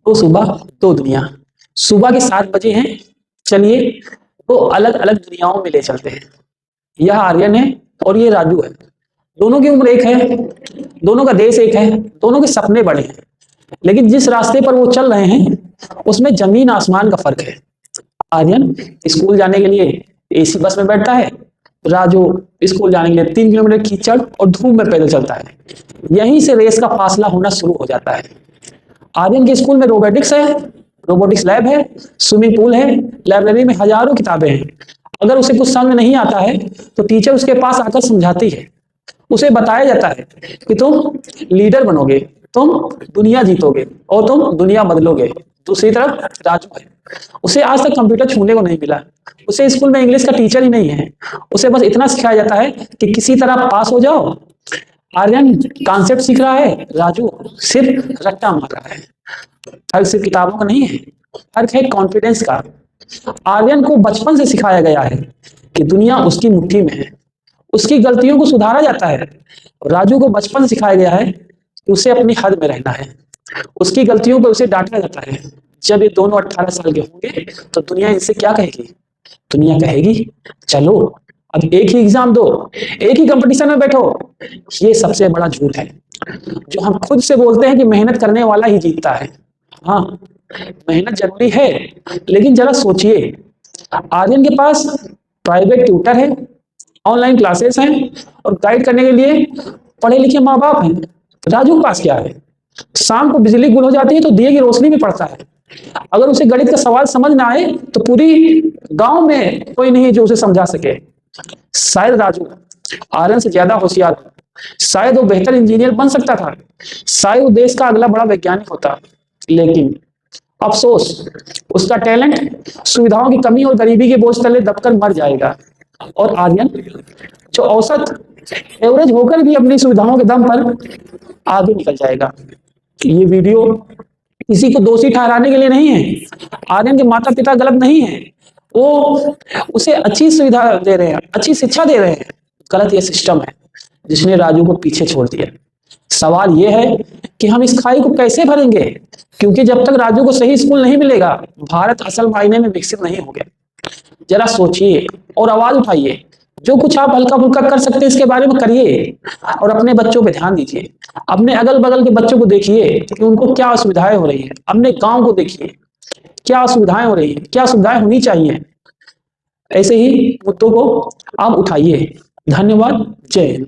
दो सुबह दो दुनिया। सुबह के 7 बजे हैं, चलिए तो अलग अलग दुनियाओं में ले चलते हैं। यह आर्यन है और ये राजू है। दोनों की उम्र एक है, दोनों का देश एक है, दोनों के सपने बड़े हैं, लेकिन जिस रास्ते पर वो चल रहे हैं उसमें जमीन आसमान का फर्क है। आर्यन स्कूल जाने के लिए एसी बस में बैठता है, राजू स्कूल जाने के लिए 3 किलोमीटर कीचड़ और धूप में पैदल चलता है। यहीं से रेस का फासला होना शुरू हो जाता है। आर्यन के स्कूल में रोबोटिक्स है, रोबोटिक्स लैब है, स्विमिंग पूल है, लाइब्रेरी में हजारों किताबें हैं। अगर उसे कुछ समझ नहीं आता है तो टीचर उसके पास आकर समझाती है। उसे बताया जाता है कि तुम लीडर बनोगे, तुम दुनिया जीतोगे और तुम दुनिया बदलोगे। दूसरी तरफ राजू है, उसे आज तक कंप्यूटर छूने को नहीं मिला, उसे स्कूल में इंग्लिश का टीचर ही नहीं है। उसे बस इतना सिखाया जाता है कि किसी तरह पास हो जाओ। आर्यन कॉन्सेप्ट सीख रहा है, राजू सिर्फ रट्टा मार रहा है। फर्क सिर्फ किताबों का नहीं है, फर्क है कॉन्फिडेंस का। आर्यन को बचपन से सिखाया गया है कि दुनिया उसकी मुट्ठी में है, उसकी गलतियों को सुधारा जाता है। राजू को बचपन से सिखाया गया है कि उसे अपनी हद में रहना है, उसकी गलतियों पर उसे डांटा जाता है। जब ये दोनों 18 साल के होंगे तो दुनिया इनसे क्या कहेगी? दुनिया कहेगी चलो अब एक ही एग्जाम दो, एक ही कंपटीशन में बैठो। ये सबसे बड़ा झूठ है जो हम खुद से बोलते हैं कि मेहनत करने वाला ही जीतता है। हाँ, मेहनत जरूरी है, लेकिन जरा सोचिए, आर्यन के पास प्राइवेट ट्यूटर है, ऑनलाइन क्लासेस हैं और गाइड करने के लिए पढ़े लिखे माँ बाप हैं। राजू के पास क्या है? शाम को बिजली गुल हो जाती है तो दिए की रोशनी में पड़ता है। अगर उसे गणित का सवाल समझ ना आए तो पूरी गांव में कोई नहीं जो उसे समझा सके। शायद राजू आर्यन से ज्यादा होशियार, शायद वो बेहतर इंजीनियर बन सकता था, शायद वो देश का अगला बड़ा वैज्ञानिक होता, लेकिन अफसोस उसका टैलेंट सुविधाओं की कमी और गरीबी के बोझ तले दबकर मर जाएगा। और आर्यन जो औसत एवरेज होकर भी अपनी सुविधाओं के दम पर आगे निकल जाएगा। ये वीडियो किसी को दोषी ठहराने के लिए नहीं है। आर्यन के माता पिता गलत नहीं है, वो उसे अच्छी सुविधा दे रहे हैं, अच्छी शिक्षा दे रहे हैं। गलत ये सिस्टम है जिसने राजू को पीछे छोड़ दिया। सवाल यह है कि हम इस खाई को कैसे भरेंगे, क्योंकि जब तक राजू को सही स्कूल नहीं मिलेगा भारत असल मायने में विकसित नहीं हो गया। जरा सोचिए और आवाज उठाइए। जो कुछ आप हल्का फुल्का कर सकते हैं इसके बारे में करिए और अपने बच्चों पे ध्यान दीजिए। अपने अगल बगल के बच्चों को देखिए कि उनको क्या असुविधाएं हो रही है, अपने गांव को देखिए क्या असुविधाएं हो रही है, क्या सुविधाएं होनी चाहिए। ऐसे ही मुद्दों को आप उठाइए। धन्यवाद। जय हिंद।